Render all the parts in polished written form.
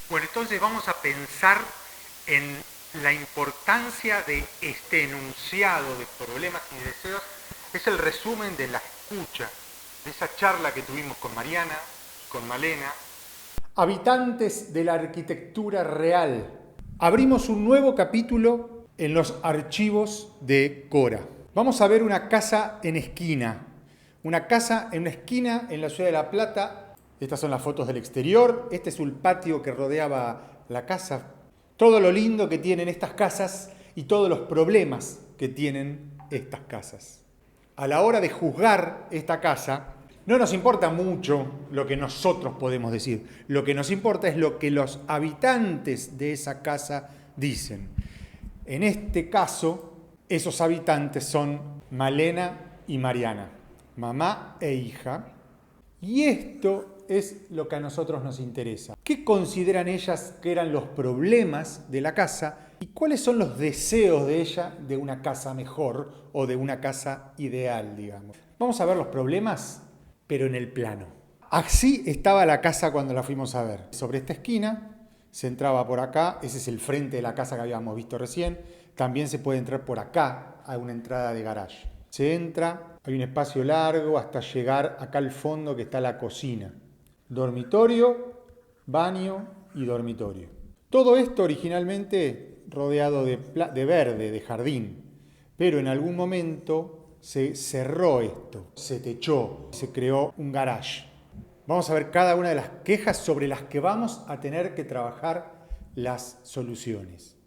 Bueno, entonces vamos a pensar en la importancia de este enunciado de problemas y deseos. Es el resumen de la escucha, de esa charla que tuvimos con Mariana, con Malena. Habitantes de la arquitectura real. Abrimos un nuevo capítulo en los archivos de Cora. Vamos a ver una casa en esquina. Una casa en una esquina en la ciudad de La Plata. Estas son las fotos del exterior. Este es el patio que rodeaba la casa. Todo lo lindo que tienen estas casas y todos los problemas que tienen estas casas. A la hora de juzgar esta casa, no nos importa mucho lo que nosotros podemos decir. Lo que nos importa es lo que los habitantes de esa casa dicen. En este caso, esos habitantes son Malena y Mariana, mamá e hija. Y esto es lo que a nosotros nos interesa. ¿Qué consideran ellas que eran los problemas de la casa y cuáles son los deseos de ella de una casa mejor o de una casa ideal, digamos? Vamos a ver los problemas, pero en el plano. Así estaba la casa cuando la fuimos a ver. Sobre esta esquina se entraba por acá, ese es el frente de la casa que habíamos visto recién. También se puede entrar por acá, a una entrada de garage. Se entra, hay un espacio largo hasta llegar acá al fondo que está la cocina. Dormitorio, baño y dormitorio. Todo esto originalmente rodeado de verde, de jardín, pero en algún momento se cerró esto, se techó, se creó un garage. Vamos a ver cada una de las quejas sobre las que vamos a tener que trabajar las soluciones.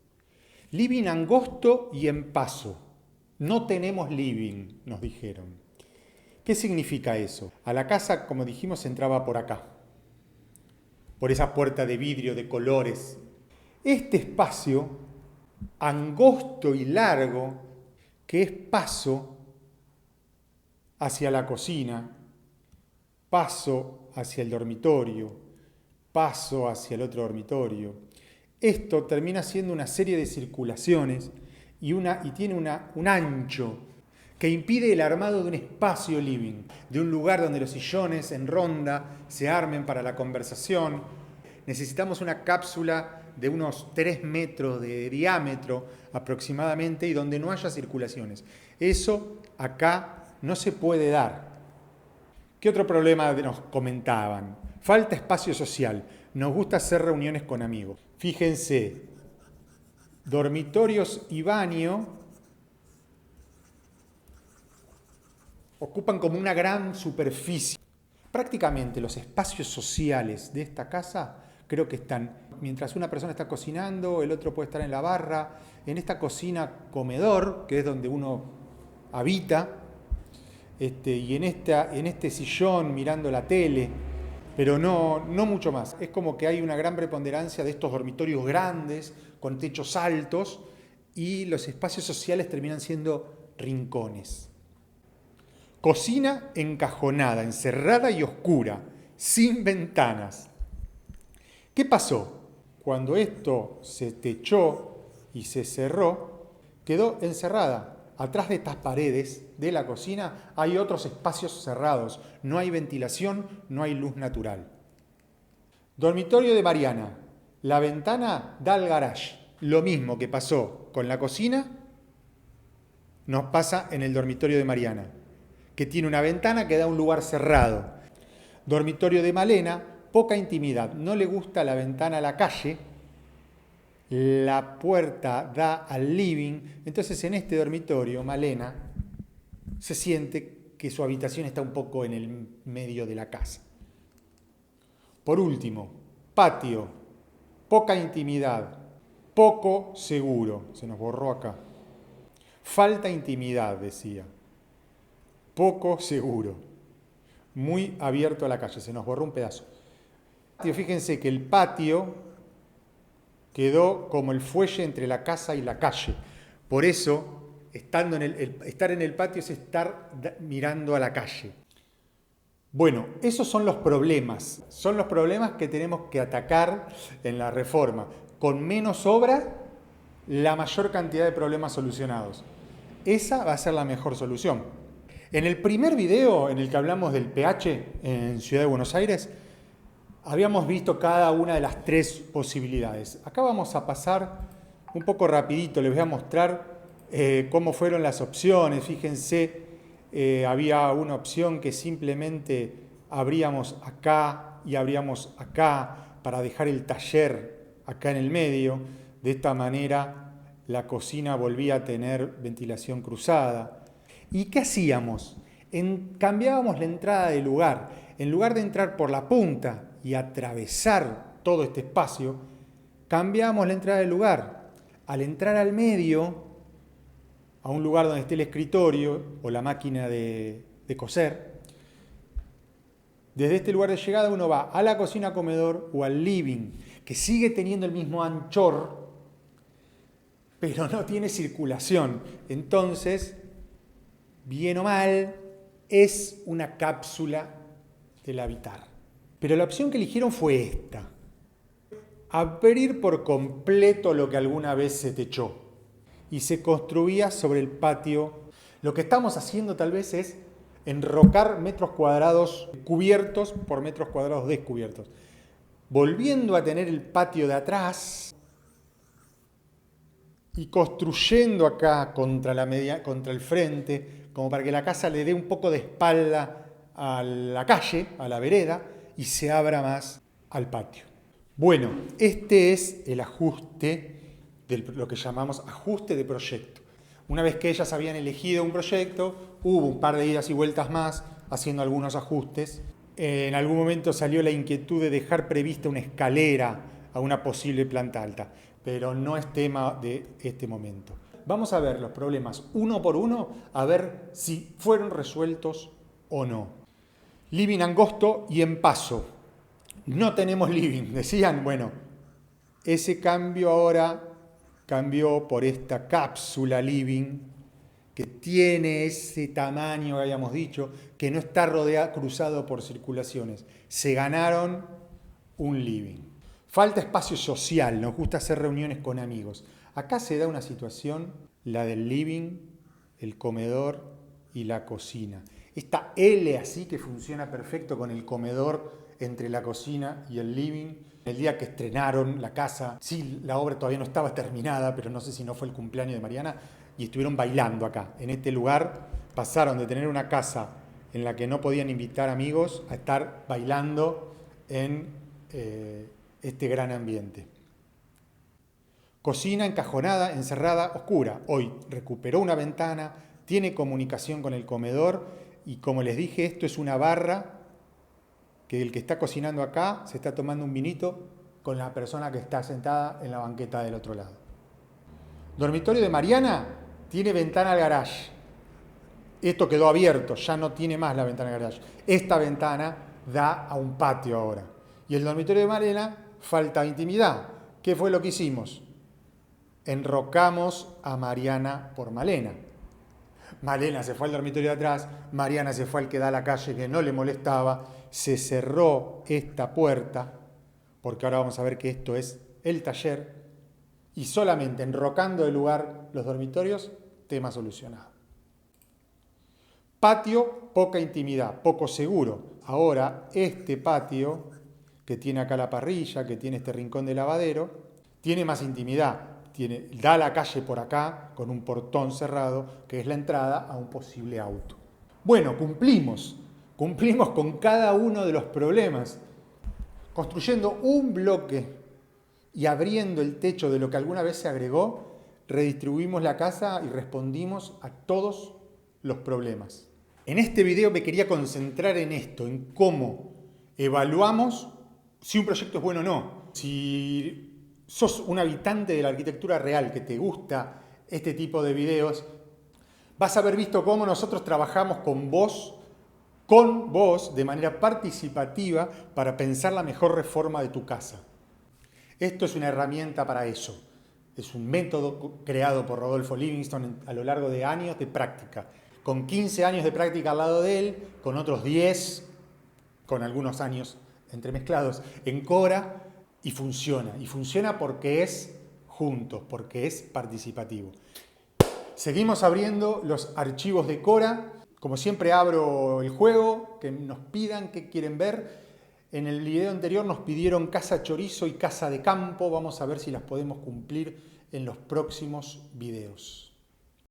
Living angosto y en paso. No tenemos living, nos dijeron. ¿Qué significa eso? A la casa, como dijimos, se entraba por acá, por esa puerta de vidrio de colores. Este espacio, angosto y largo, que es paso hacia la cocina, paso hacia el dormitorio, paso hacia el otro dormitorio. Esto termina siendo una serie de circulaciones y tiene un ancho que impide el armado de un espacio living, de un lugar donde los sillones en ronda se armen para la conversación. Necesitamos una cápsula de unos 3 metros de diámetro aproximadamente y donde no haya circulaciones. Eso acá no se puede dar. ¿Qué otro problema nos comentaban? Falta espacio social. Nos gusta hacer reuniones con amigos. Fíjense, dormitorios y baño ocupan como una gran superficie. Prácticamente los espacios sociales de esta casa creo que están, mientras una persona está cocinando, el otro puede estar en la barra, en esta cocina comedor, que es donde uno habita, y en este sillón mirando la tele, pero no mucho más. Es como que hay una gran preponderancia de estos dormitorios grandes, con techos altos, y los espacios sociales terminan siendo rincones. Cocina encajonada, encerrada y oscura, sin ventanas. ¿Qué pasó? Cuando esto se techó y se cerró, quedó encerrada. Atrás de estas paredes de la cocina hay otros espacios cerrados. No hay ventilación, no hay luz natural. Dormitorio de Mariana. La ventana da al garage. Lo mismo que pasó con la cocina, nos pasa en el dormitorio de Mariana, que tiene una ventana que da a un lugar cerrado. Dormitorio de Malena, poca intimidad. No le gusta la ventana a la calle. La puerta da al living. Entonces en este dormitorio, Malena se siente que su habitación está un poco en el medio de la casa. Por último, patio, poca intimidad, poco seguro. Se nos borró acá. Falta intimidad, decía. Poco seguro. Muy abierto a la calle. Se nos borró un pedazo. Fíjense que el patio quedó como el fuelle entre la casa y la calle. Por eso, estar en el patio es estar mirando a la calle. Bueno, esos son los problemas. Son los problemas que tenemos que atacar en la reforma. Con menos obra, la mayor cantidad de problemas solucionados. Esa va a ser la mejor solución. En el primer video en el que hablamos del pH en Ciudad de Buenos Aires, Habíamos visto cada una de las tres posibilidades. Acá vamos a pasar un poco rapidito, les voy a mostrar cómo fueron las opciones. Fíjense, había una opción que simplemente abríamos acá y abríamos acá para dejar el taller acá en el medio. De esta manera la cocina volvía a tener ventilación cruzada. ¿Y qué hacíamos? Cambiábamos la entrada de lugar. En lugar de entrar por la punta y atravesar todo este espacio, cambiábamos la entrada del lugar. Al entrar al medio, a un lugar donde esté el escritorio o la máquina de coser, desde este lugar de llegada uno va a la cocina, comedor o al living, que sigue teniendo el mismo anchor, pero no tiene circulación. Entonces, bien o mal, es una cápsula del habitar. Pero la opción que eligieron fue esta: abrir por completo lo que alguna vez se techó y se construía sobre el patio. Lo que estamos haciendo tal vez es enrocar metros cuadrados cubiertos por metros cuadrados descubiertos, volviendo a tener el patio de atrás y construyendo acá contra el frente, como para que la casa le dé un poco de espalda a la calle, a la vereda, y se abra más al patio. Bueno, este es el ajuste de lo que llamamos ajuste de proyecto. Una vez que ellas habían elegido un proyecto, hubo un par de idas y vueltas más haciendo algunos ajustes. En algún momento salió la inquietud de dejar prevista una escalera a una posible planta alta, pero no es tema de este momento. Vamos a ver los problemas uno por uno, a ver si fueron resueltos o no. Living angosto y en paso. No tenemos living, decían. Bueno, ese cambio ahora cambió por esta cápsula living, que tiene ese tamaño que habíamos dicho, que no está cruzado por circulaciones. Se ganaron un living. Falta espacio social, nos gusta hacer reuniones con amigos. Acá se da una situación, la del living, el comedor y la cocina. Esta L así que funciona perfecto con el comedor entre la cocina y el living. El día que estrenaron la casa, sí, la obra todavía no estaba terminada, pero no sé si no fue el cumpleaños de Mariana, y estuvieron bailando acá. En este lugar pasaron de tener una casa en la que no podían invitar amigos a estar bailando en este gran ambiente. Cocina encajonada, encerrada, oscura. Hoy recuperó una ventana, tiene comunicación con el comedor y, como les dije, esto es una barra que el que está cocinando acá se está tomando un vinito con la persona que está sentada en la banqueta del otro lado. Dormitorio de Mariana tiene ventana al garage. Esto quedó abierto, ya no tiene más la ventana al garage. Esta ventana da a un patio ahora. Y el dormitorio de Mariana, falta intimidad. ¿Qué fue lo que hicimos? Enrocamos a Mariana por Malena. Malena se fue al dormitorio de atrás, Mariana se fue al que da a la calle, que no le molestaba, se cerró esta puerta, porque ahora vamos a ver que esto es el taller, y solamente enrocando de lugar los dormitorios, tema solucionado. Patio, poca intimidad, poco seguro. Ahora este patio, que tiene acá la parrilla, que tiene este rincón de lavadero, tiene más intimidad. Da a la calle por acá con un portón cerrado, que es la entrada a un posible auto. Bueno, cumplimos con cada uno de los problemas, construyendo un bloque y abriendo el techo de lo que alguna vez se agregó, redistribuimos la casa y respondimos a todos los problemas. En este video me quería concentrar en esto, en cómo evaluamos si un proyecto es bueno o no. Si sos un habitante de la arquitectura real, que te gusta este tipo de videos, vas a haber visto cómo nosotros trabajamos con vos de manera participativa para pensar la mejor reforma de tu casa. Esto es una herramienta para eso. Es un método creado por Rodolfo Livingston a lo largo de años de práctica. Con 15 años de práctica al lado de él, con otros 10, con algunos años entremezclados en Cora, y funciona porque es juntos, porque es participativo. Seguimos abriendo los archivos de Cora. Como siempre abro el juego, que nos pidan qué quieren ver. En el video anterior nos pidieron casa chorizo y casa de campo. Vamos a ver si las podemos cumplir en los próximos videos.